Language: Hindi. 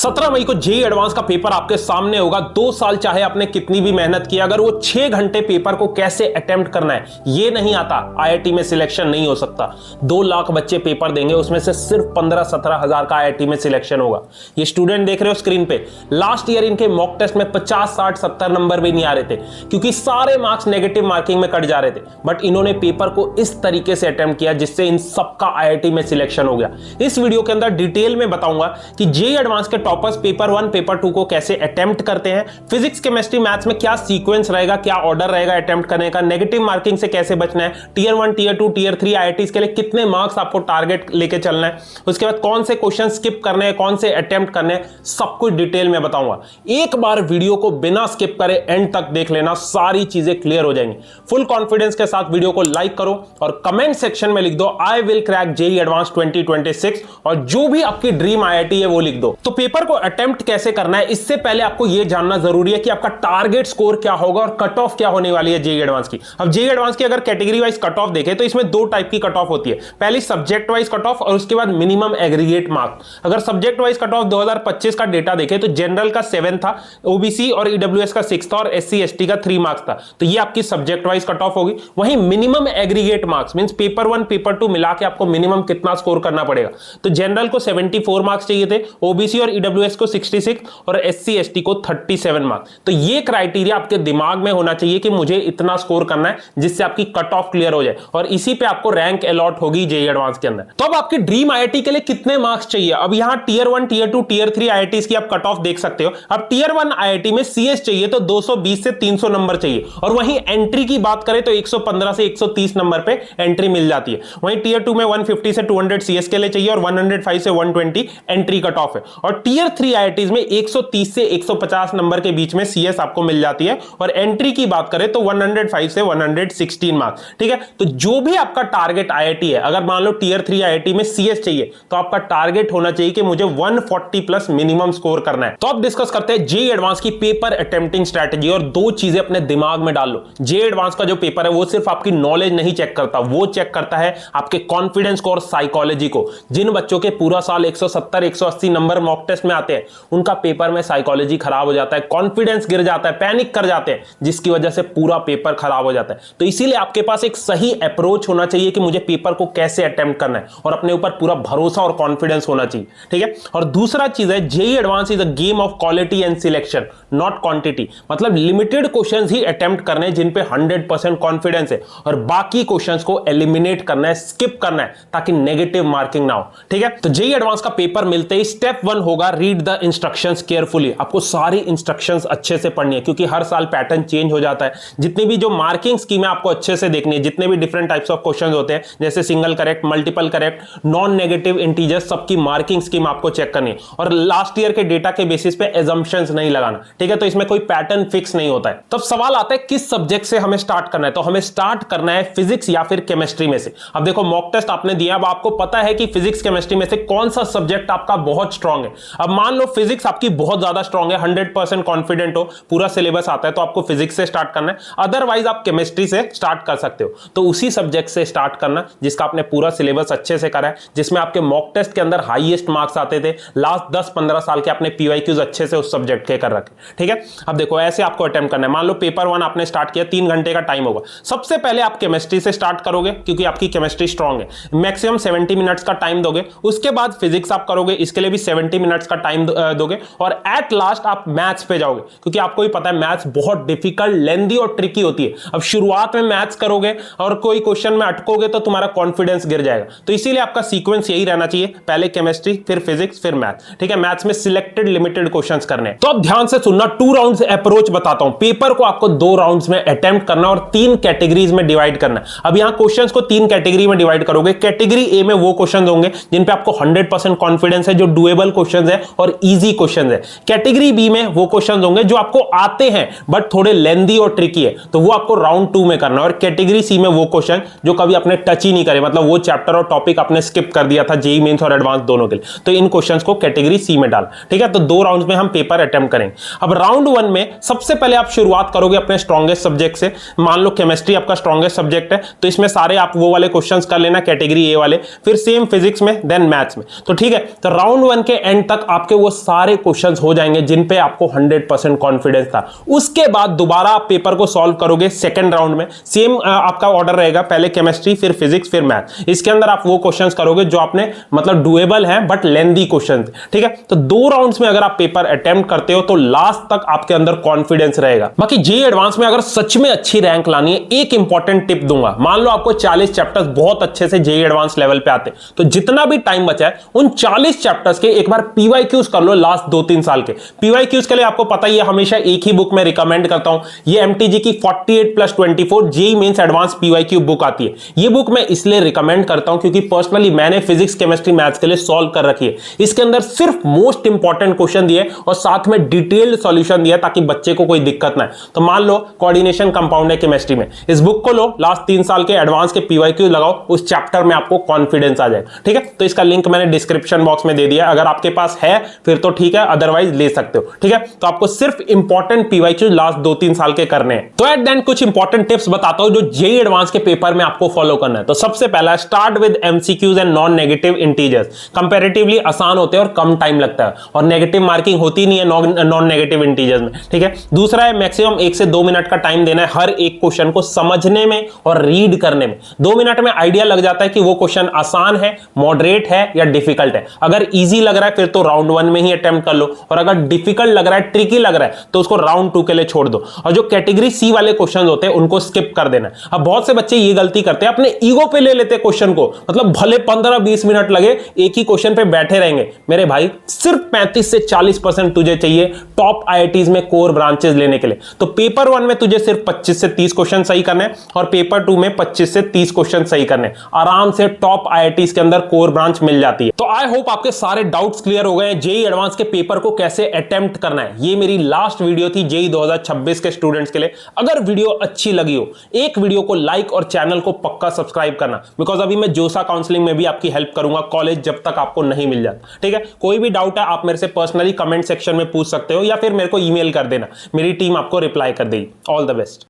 17 मई को जेईई एडवांस का पेपर आपके सामने होगा। 2 साल चाहे आपने कितनी भी मेहनत की, अगर वो 6 घंटे पेपर को कैसे अटेम्प्ट करना है ये नहीं आता, आईआईटी में सिलेक्शन नहीं हो सकता। 2 लाख बच्चे पेपर देंगे, उसमें से सिर्फ 15-17 हजार का आईआईटी में सिलेक्शन होगा। ये स्टूडेंट देख रहे हो स्क्रीन पे, लास्ट ईयर इनके मॉक टेस्ट में 50, 60, 70 नंबर भी नहीं आ रहे थे क्योंकि सारे मार्क्स नेगेटिव मार्किंग में कट जा रहे थे। बट इन्होंने पेपर को इस तरीके से अटेम्प्ट किया जिससे इन सबका आईआईटी में सिलेक्शन हो गया। इस वीडियो के अंदर डिटेल में बताऊंगा कि जेईई एडवांस के टॉपर्स पेपर 1 पेपर 2 को कैसे अटेम्प्ट करते हैं, फिजिक्स केमिस्ट्री मैथ्स में क्या सीक्वेंस रहेगा, क्या ऑर्डर रहेगा अटेम्प्ट करने का, नेगेटिव मार्किंग से कैसे बचना है, टियर 1 टियर 2 टियर 3 आईआईटीज के लिए कितने मार्क्स आपको टारगेट लेके चलना है, उसके बाद कौन से क्वेश्चन स्किप करने हैं, कौन से अटेम्प्ट करने हैं, सब कुछ डिटेल में बताऊंगा। एक बार वीडियो को बिना स्किप करे एंड तक देख लेना, सारी चीजें क्लियर हो जाएंगी। फुल कॉन्फिडेंस के साथ वीडियो को लाइक करो और कमेंट सेक्शन में लिख दो I will crack JEE advance 2026 और जो भी आपकी ड्रीम आईआईटी है वो लिख दो। तो पेपर को अटेम्प्ट कैसे करना है, इससे पहले आपको यह जानना जरूरी है कि आपका टारगेट स्कोर क्या होगा और कट ऑफ क्या होने वाली है जेईई एडवांस की। अब जेईई एडवांस की अगर कैटेगरी वाइज कट ऑफ देखें तो इसमें 2 टाइप की कट ऑफ होती है, पहली सब्जेक्ट वाइज कट ऑफ और उसके बाद मिनिमम एग्रीगेट मार्क्स। अगर सब्जेक्ट वाइज कट ऑफ 2025 का डेटा देखें तो जनरल का 7 था, ओबीसी और ईडब्ल्यूएस का 6 था और एससी एसटी का 3 मार्क्स था, तो ये आपकी सब्जेक्ट वाइज कट ऑफ होगी। वहीं minimum aggregate marks means paper 1 paper 2 मिला के आपको मिनिमम कितना स्कोर करना पड़ेगा, तो जनरल को 74 मार्क्स चाहिए थे, ओबीसी और ईडब्ल्यूएस को 66 और एससी एसटी को 37 मार्क्स। तो ये क्राइटेरिया आपके दिमाग में होना चाहिए कि मुझे इतना स्कोर करना है जिससे आपकी कट ऑफ क्लियर हो जाए और इसी पे आपको रैंक अलॉट होगी जेईई एडवांस के अंदर। तो अब आपकी ड्रीम आईआईटी के लिए कितने मार्क्स चाहिए, अब यहां टियर 1 टियर 2 टियर 3 आईआईटीज की आप कट ऑफ देख सकते हो। अब टियर 1 आईआईटी में सीएस चाहिए तो 220 से 300 नंबर चाहिए और वहीं एंट्री की बात करें तो 115 से 130 नंबर पे एंट्री मिल जाती है। वहीं टियर 2 में 150 से 200 सीएस के लिए चाहिए और 105 से 120 एंट्री कट ऑफ है। और टियर 3 आईआईटीज में 130 से 150 नंबर के बीच में सीएस आपको मिल जाती है और एंट्री की बात करें तो 105 से 116 मार्क्स। ठीक है, तो जो भी आपका टारगेट आईआईटी है, अगर मान लो टियर 3 आईआईटी में सीएस चाहिए तो आपका टारगेट होना चाहिए कि मुझे 140 प्लस मिनिमम स्कोर करना है। तो अब डिस्कस करते हैं जेईई एडवांस की पेपर अटेम्प्टिंग स्ट्रेटजी और 2 चीजें अपने दिमाग में डाल लो। जेईई एडवांस का जो पेपर है वो सिर्फ आपकी नॉलेज नहीं चेक करता, वो चेक करता है आपके कॉन्फिडेंस को और साइकोलॉजी को। जिन बच्चों के पूरा साल 170 180 नंबर मॉक टेस्ट में आते हैं उनका पेपर में साइकोलॉजी खराब हो जाता है, कॉन्फिडेंस गिर जाता है, पैनिक कर जाते हैं, जिसकी वजह से पूरा पेपर खराब हो जाता है। तो इसीलिए आपके पास एक सही अप्रोच होना चाहिए कि मुझे पेपर को कैसे अटेम्प्ट करना है और अपने ऊपर पूरा भरोसा और कॉन्फिडेंस होना चाहिए। ठीक है, और दूसरा चीज है JEE advance is a game of quality and selection not quantity. मतलब लिमिटेड क्वेश्चंस ही अटेम्प्ट करने हैं जिन पे 100% कॉन्फिडेंस है और बाकी क्वेश्चंस को एलिमिनेट करना है, स्किप करना है ताकि नेगेटिव मार्किंग ना हो। ठीक है, तो जेईई एडवांस का पेपर मिलते ही स्टेप 1 होगा रीड द इंस्ट्रक्शंस केयरफुली। आपको सारी इंस्ट्रक्शंस अच्छे से पढ़नी है क्योंकि हर साल पैटर्न चेंज हो जाता है। जितनी भी जो मार्किंग स्कीम है आपको अच्छे से देखनी है, जितने भी डिफरेंट टाइप्स ऑफ क्वेश्चंस होते हैं जैसे single correct, multiple correct, non negative integers, सबकी मार्किंग स्कीम आपको चेक करनी है और लास्ट ईयर के डेटा के बेसिस पे एजम्पशंस नहीं लगाना। ठीक है, तो इसमें कोई पैटर्न फिक्स नहीं होता है। तब सवाल आता है किस सब्जेक्ट से हमें स्टार्ट करना है, तो हमें स्टार्ट करना है फिजिक्स या फिर केमिस्ट्री में से। अब देखो मॉक टेस्ट आपने दिया, अब आपको पता है कि फिजिक्स केमिस्ट्री में से कौन सा सब्जेक्ट आपका बहुत स्ट्रांग है। अब मान लो फिजिक्स आपकी बहुत ज्यादा स्ट्रांग है, 100% कॉन्फिडेंट हो, पूरा सिलेबस आता है, तो आपको फिजिक्स से स्टार्ट करना है। अदरवाइज आप केमिस्ट्री से स्टार्ट कर सकते हो, तो उसी सब्जेक्ट से स्टार्ट करना जिसका आपने पूरा सिलेबस अच्छे से करा है, जिसमें आपके मॉक टेस्ट के अंदर हाईएस्ट मार्क्स आते थे, लास्ट 10-15 साल के आपने पीवाईक्यूज अच्छे से उस सब्जेक्ट के कर रखे। ठीक है, अब देखो ऐसे आपको अटेम्प्ट करना है। मान लो पेपर 1 आपने स्टार्ट किया, 3 घंटे का टाइम होगा। सबसे पहले आप केमिस्ट्री से स्टार्ट करोगे क्योंकि आपकी केमिस्ट्री स्ट्रांग है, मैक्सिमम 70 मिनट्स का टाइम दोगे। उसके बाद फिजिक्स आप करोगे, इसके लिए भी 70 मिनट्स का टाइम दोगे और एट लास्ट आप मैथ्स पे जाओगे क्योंकि आपको ही पता है मैथ्स बहुत डिफिकल्ट, लेंदी और ट्रिकी होती है। अब शुरुआत में मैथ्स करोगे और कोई क्वेश्चन में अटकोगे तो तुम्हारा कॉन्फिडेंस गिर जाएगा, तो इसीलिए आपका सीक्वेंस यही रहना चाहिए, पहले केमिस्ट्री फिर फिजिक्स फिर मैथ्स। ठीक है, मैथ्स में सिलेक्टेड लिमिटेड क्वेश्चंस करने हैं। तो अब ध्यान से सुनना, 2 राउंड्स अप्रोच बताता हूं। पेपर को आपको 2 राउंड्स में अटेम्प्ट करना और 3 कैटेगरीज में डिवाइड करना है। अब यहां क्वेश्चंस को 3 कैटेगरी में डिवाइड करोगे। कैटेगरी ए में वो क्वेश्चंस होंगे जिन पे आपको 100% कॉन्फिडेंस है, जो डुएबल क्वेश्चंस है और इजी क्वेश्चंस है। कैटेगरी बी में वो क्वेश्चंस होंगे जो आपको आते हैं बट थोड़े लेंदी और ट्रिकी है, तो वो आपको राउंड 2 में करना है। और कैटेगरी सी में वो क्वेश्चन जो कभी आपने टच ही नहीं करे, मतलब वो चैप्टर और टॉपिक आपने स्किप कर दिया था जेईई मेंस और एडवांस दोनों के लिए, तो इन क्वेश्चंस को कैटेगरी सी में डाल। ठीक है, तो 2 राउंड्स में हम पेपर अटेम्प्ट करेंगे। अब अब राउंड 1 में सबसे पहले आप शुरुआत करोगे अपने स्ट्रॉन्गेस्ट सब्जेक्ट से। मान लो केमिस्ट्री आपका स्ट्रॉन्गेस्ट सब्जेक्ट है, तो इसमें सारे आप वो वाले क्वेश्चंस कर लेना कैटेगरी ए वाले, फिर सेम फिजिक्स में, देन मैथ्स में। तो ठीक है, तो राउंड 1 के एंड तक आपके वो सारे क्वेश्चंस हो जाएंगे जिन पे आपको 100% कॉन्फिडेंस था। उसके बाद दोबारा आप पेपर को सॉल्व करोगे सेकंड राउंड में। सेम आपका ऑर्डर रहेगा, पहले केमिस्ट्री, फिर फिजिक्स, फिर मैथ। इसके अंदर आप वो क्वेश्चंस करोगे जो आपने मतलब डुएबल है बट लेंथी क्वेश्चंस। ठीक है, तो 2 राउंड्स में अगर आप पेपर अटेम्प्ट करते हो तो लास्ट तक आपके अंदर कॉन्फिडेंस रहेगा। बाकी जेईई एडवांस में अगर सच में अच्छी रैंक लानी है, एक इंपॉर्टेंट टिप दूंगा। मान लो आपको 40 चैप्टर्स बहुत अच्छे से जेईई एडवांस लेवल पे आते, तो जितना भी टाइम बचा है उन 40 चैप्टर्स के एक बार पीवाईक्यूज कर लो लास्ट 2-3 साल के। पीवाईक्यूज के लिए आपको पता ही है, हमेशा एक ही बुक में रिकमेंड करता हूं, ये एमटीजी की 48+24 JEE Mains advance PYQ book आती है। ये बुक मैं इसलिए रिकमेंड करता हूं क्योंकि पर्सनली मैंने फिजिक्स, केमिस्ट्री, मैथ्स के लिए सॉल्व कर रखी है। इसके अंदर सिर्फ मोस्ट इंपॉर्टेंट क्वेश्चन दिए और साथ में डिटेल्ड सॉल्यूशन दिया ताकि बच्चे को कोई दिक्कत ना है। तो मान लो कोऑर्डिनेशन कंपाउंड है केमिस्ट्री में, इस बुक को लो, लास्ट 3 साल के एडवांस के पीवाईक्यू लगाओ, उस चैप्टर में आपको कॉन्फिडेंस आ जाएगा। ठीक है, तो इसका लिंक मैंने डिस्क्रिप्शन बॉक्स में दे दिया, अगर आपके पास है फिर तो ठीक है, अदरवाइज ले सकते हो। ठीक है, तो आपको सिर्फ इंपॉर्टेंट पीवाईक्यू लास्ट 2-3 साल के करने हैं। तो एट देन कुछ इंपॉर्टेंट टिप्स बताता हूं जो जेईई एडवांस के पेपर में आपको फॉलो करना है। तो सबसे पहला, start with MCQs and non negative integers. Comparatively आसान होते हैं और कम टाइम लगता है, और नेगेटिव मार्किंग होती नहीं है नॉन नेगेटिव इंटीजर्स में। ठीक है, दूसरा है मैक्सिमम 1 से 2 मिनट का टाइम देना है हर एक क्वेश्चन को समझने में और रीड करने में। 2 मिनट में आइडिया लग जाता है कि वो क्वेश्चन आसान है, मॉडरेट है या डिफिकल्ट है। अगर इजी लग रहा है फिर तो राउंड 1 में ही अटेम्प्ट कर लो, और अगर डिफिकल्ट लग रहा है, ट्रिकी लग रहा है, तो उसको राउंड 2 के लिए छोड़ दो। और जो कैटेगरी सी वाले क्वेश्चन होते हैं उनको स्किप कर देना। अब बहुत से बच्चे ये गलती करते हैं, अपने ईगो पे ले लेते हैं क्वेश्चन को, मतलब भले 15-20 मिनट लगे एक ही क्वेश्चन पे बैठे रहेंगे। मेरे भाई सिर्फ 35 से 40% तुझे चाहिए टॉप आईआईटीज में कोर ब्रांचेस लेने के लिए। तो पेपर 1 में तुझे सिर्फ 25 से 30 क्वेश्चन सही करने हैं और पेपर 2 में 25 से 30 क्वेश्चन सही करने हैं। आराम से टॉप आईआईटीज के अंदर कोर ब्रांच मिल जाती है। तो आई होप आपके सारे डाउट्स क्लियर हो गए। जेईई एडवांस के पेपर को कैसे अटेम्प्ट करना है, ये मेरी लास्ट वीडियो थी जेईई 2026 के स्टूडेंट्स के लिए। अगर वीडियो अच्छी लगी हो, एक वीडियो को लाइक और चैनल को पक्का सब्सक्राइब करना, बिकॉज अभी मैं जोसा काउंसलिंग में भी आपकी हेल्प करूंगा कॉलेज जब तक आपको नहीं मिल जाता। ठीक है, कोई भी डाउट है आप मेरे से पर्सनली कमेंट सेक्शन में पूछ सकते हो या फिर मेरे को ईमेल कर देना, मेरी टीम आपको रिप्लाई कर देगी। All the best.